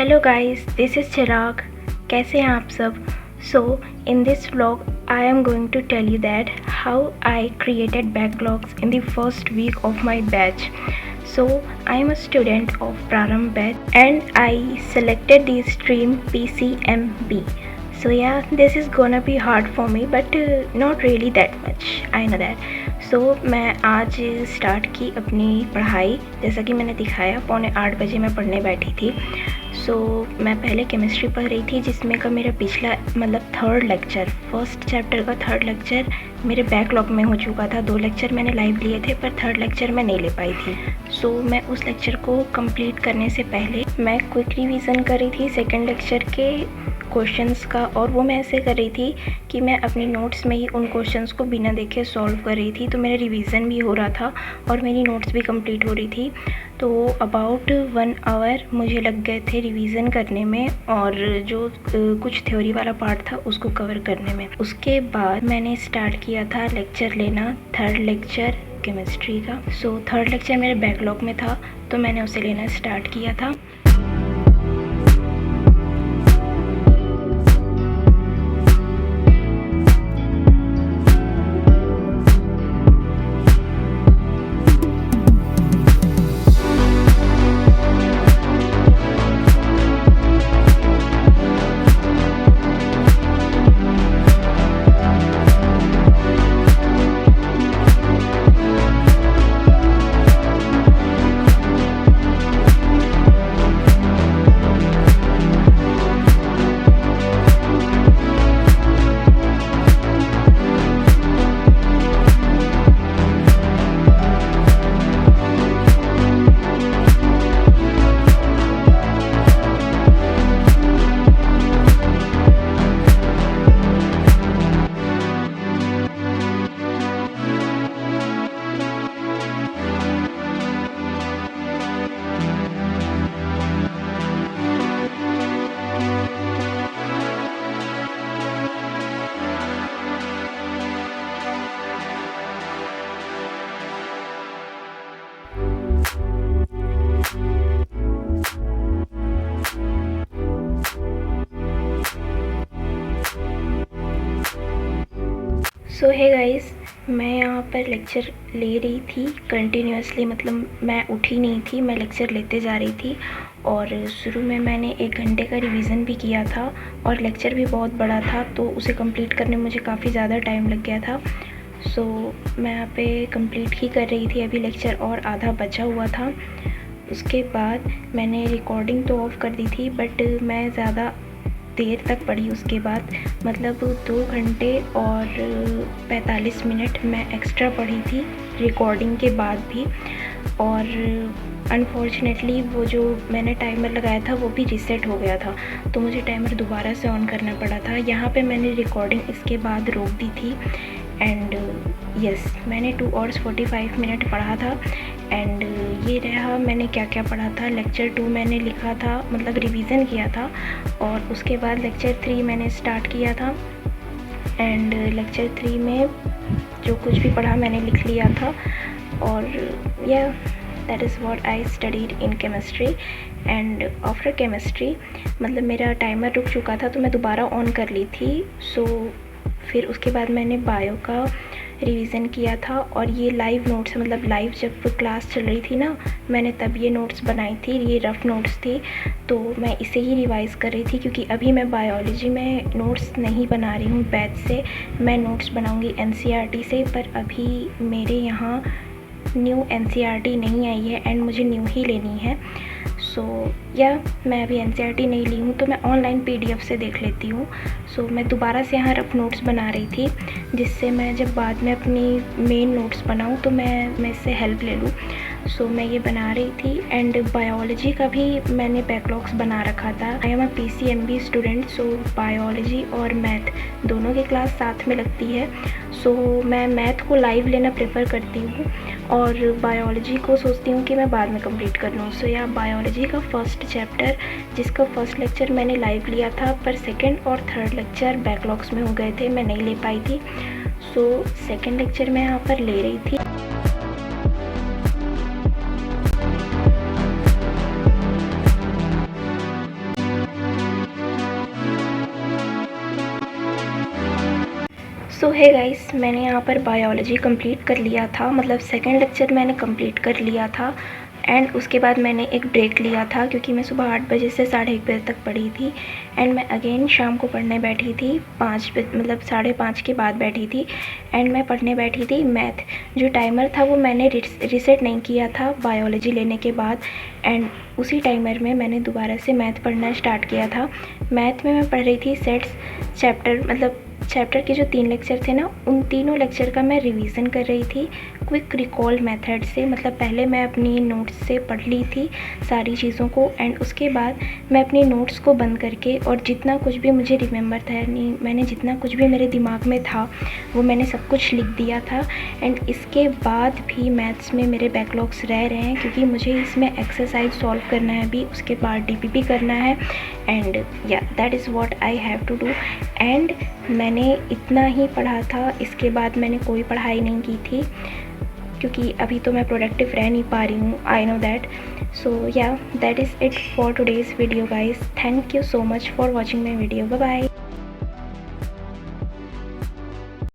Hello guys, this is Chirag. कैसे हैं आप सब? So in this vlog I am going to tell you that how I created backlogs in the first week of my batch. So I am a student of Prarambh batch and I selected the stream PCMB. So yeah, this is gonna be hard for me but not really that much. I know that. So मैं आज start की अपनी पढ़ाई. जैसा कि मैंने दिखाया 7:45 बजे मैं पढ़ने बैठी थी. मैं पहले केमिस्ट्री पढ़ रही थी जिसमें का मेरा पिछला थर्ड लेक्चर, फर्स्ट चैप्टर का थर्ड लेक्चर मेरे बैकलॉग में हो चुका था. 2 लेक्चर मैंने लाइव लिए थे पर थर्ड लेक्चर मैं नहीं ले पाई थी. मैं उस लेक्चर को कंप्लीट करने से पहले मैं क्विक रिवीजन कर रही थी सेकंड लेक्चर के क्वेश्चंस का, और वो मैं ऐसे कर रही थी कि मैं अपनी नोट्स में ही उन क्वेश्चंस को बिना देखे सॉल्व कर रही थी. तो मेरा रिवीजन भी हो रहा था और मेरी नोट्स भी कंप्लीट हो रही थी. तो अबाउट 1 आवर मुझे लग गए थे रिवीजन करने में और जो कुछ थ्योरी वाला पार्ट था उसको कवर करने में. उसके बाद मैंने स्टार्ट किया था लेक्चर लेना, थर्ड लेक्चर केमिस्ट्री का. थर्ड लेक्चर मेरे बैकलॉग में था तो मैंने उसे लेना स्टार्ट किया था. हे गाइस, मैं यहाँ पर लेक्चर ले रही थी कंटिन्यूसली. मैं उठी नहीं थी, मैं लेक्चर लेते जा रही थी. और शुरू में मैंने 1 घंटे का रिवीजन भी किया था और लेक्चर भी बहुत बड़ा था तो उसे कंप्लीट करने में मुझे काफ़ी ज़्यादा टाइम लग गया था. मैं यहाँ पे कंप्लीट ही कर रही थी. अभी लेक्चर और आधा बचा हुआ था. उसके बाद मैंने रिकॉर्डिंग तो ऑफ़ कर दी थी बट मैं ज़्यादा देर तक पढ़ी. उसके बाद 2 घंटे और 45 मिनट मैं एक्स्ट्रा पढ़ी थी रिकॉर्डिंग के बाद भी. और अनफॉर्चुनेटली वो जो मैंने टाइमर लगाया था वो भी रीसेट हो गया था तो मुझे टाइमर दोबारा से ऑन करना पड़ा था. यहाँ पे मैंने रिकॉर्डिंग इसके बाद रोक दी थी. एंड यस, मैंने 2 hours 45 मिनट पढ़ा था. एंड ये रहा मैंने क्या क्या पढ़ा था. लेक्चर 2 मैंने लिखा था, रिवीजन किया था. और उसके बाद लेक्चर 3 मैंने स्टार्ट किया था. एंड लेक्चर 3 में जो कुछ भी पढ़ा मैंने लिख लिया था. और या that is what I studied in chemistry. And after chemistry मेरा टाइमर रुक चुका था तो मैं दोबारा ऑन कर ली थी. फिर उसके बाद मैंने बायो का रिवीजन किया था. और ये लाइव नोट्स, लाइव जब क्लास चल रही थी ना, मैंने तब ये नोट्स बनाई थी. ये रफ़ नोट्स थी तो मैं इसे ही रिवाइज़ कर रही थी क्योंकि अभी मैं बायोलॉजी में नोट्स नहीं बना रही हूँ बैच से. मैं नोट्स बनाऊँगी NCERT से, पर अभी मेरे यहाँ न्यू NCERT नहीं आई है एंड मुझे न्यू ही लेनी है. मैं अभी NCERT नहीं ली हूँ तो मैं ऑनलाइन PDF से देख लेती हूँ. मैं दोबारा से यहाँ रफ नोट्स बना रही थी जिससे मैं जब बाद में अपनी मेन नोट्स बनाऊँ तो मैं इससे हेल्प ले लूँ. मैं ये बना रही थी. एंड बायोलॉजी का भी मैंने बैकलॉग्स बना रखा था. I am a PCMB student. Biology और मैथ दोनों की क्लास साथ में लगती है. मैं मैथ को लाइव लेना प्रेफर करती हूँ और बायोलॉजी को सोचती हूँ कि मैं बाद में कंप्लीट कर लूँ. बायोलॉजी का फर्स्ट चैप्टर जिसका फर्स्ट लेक्चर मैंने लाइव लिया था पर सेकंड और थर्ड लेक्चर बैकलॉग्स में हो गए थे, मैं नहीं ले पाई थी. सेकंड लेक्चर मैं यहाँ पर ले रही थी. सो है गाइस, मैंने यहाँ पर बायोलॉजी कंप्लीट कर लिया था, मतलब सेकंड लेक्चर मैंने कंप्लीट कर लिया था। एंड उसके बाद मैंने एक ब्रेक लिया था क्योंकि मैं सुबह 8 बजे से 1:30 बजे तक पढ़ी थी। एंड मैं अगेन शाम को पढ़ने बैठी थी 5 बजे, मतलब 5:30 के बाद बैठी थी। एंड मैं पढ़ने बैठी थी मैथ। जो टाइमर था वो मैंने रीसेट नहीं किया था बायोलॉजी लेने के बाद। एंड उसी टाइमर में मैंने दोबारा से मैथ पढ़ना स्टार्ट किया था। मैथ में मैं पढ़ रही थी सेट्स चैप्टर, मतलब चैप्टर के जो 3 लेक्चर थे ना, उन तीनों लेक्चर का मैं रिवीजन कर रही थी क्विक रिकॉल मेथड से। मतलब पहले मैं अपनी नोट्स से पढ़ ली थी सारी चीज़ों को, एंड उसके बाद मैं अपनी नोट्स को बंद करके और जितना कुछ भी मुझे रिमेंबर था, यानी मैंने जितना कुछ भी मेरे दिमाग में था वो मैंने सब कुछ लिख दिया था। एंड इसके बाद भी मैथ्स में मेरे बैकलॉग्स रह रहे हैं क्योंकि मुझे इसमें एक्सरसाइज सॉल्व करना है भी, उसके बाद डीपीपी करना है। एंड या that is what I have to do. And मैंने इतना ही पढ़ा था, इसके बाद मैंने कोई पढ़ाई नहीं की थी क्योंकि अभी तो मैं प्रोडक्टिव रह नहीं पा रही हूँ, I know that. So yeah that is it for today's video guys. Thank you so much for watching my video. Bye bye.